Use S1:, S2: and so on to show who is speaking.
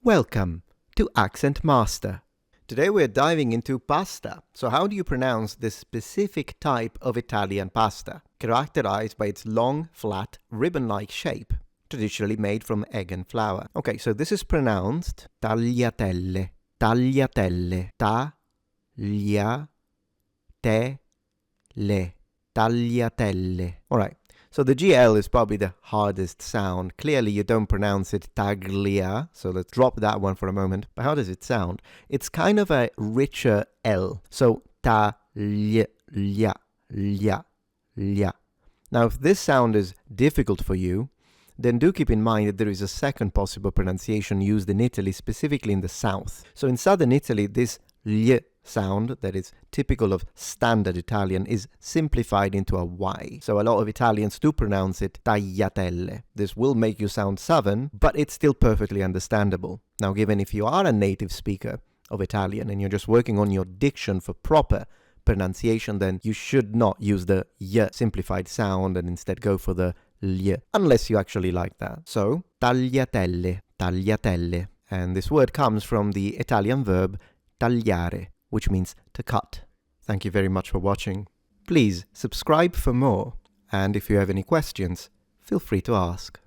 S1: Welcome to Accent Master. Today we're diving into pasta. So how do you pronounce this specific type of Italian pasta, characterized by its long, flat, ribbon-like shape, traditionally made from egg and flour? Okay, so this is pronounced tagliatelle, tagliatelle, tagliatelle. Alright, so the GL is probably the hardest sound. Clearly you don't pronounce it taglia, so let's drop that one for a moment. But how does it sound? It's kind of a richer L. So taglia, lia. Now if this sound is difficult for you, then do keep in mind that there is a second possible pronunciation used in Italy, specifically in the south. So in southern Italy, this l sound that is typical of standard Italian is simplified into a Y. So a lot of Italians do pronounce it tagliatelle. This will make you sound southern, but it's still perfectly understandable. Now, given if you are a native speaker of Italian and you're just working on your diction for proper pronunciation, then you should not use the y simplified sound and instead go for the l, unless you actually like that. So, tagliatelle, tagliatelle. And this word comes from the Italian verb tagliare, which means to cut. Thank you very much for watching. Please subscribe for more, and if you have any questions, feel free to ask.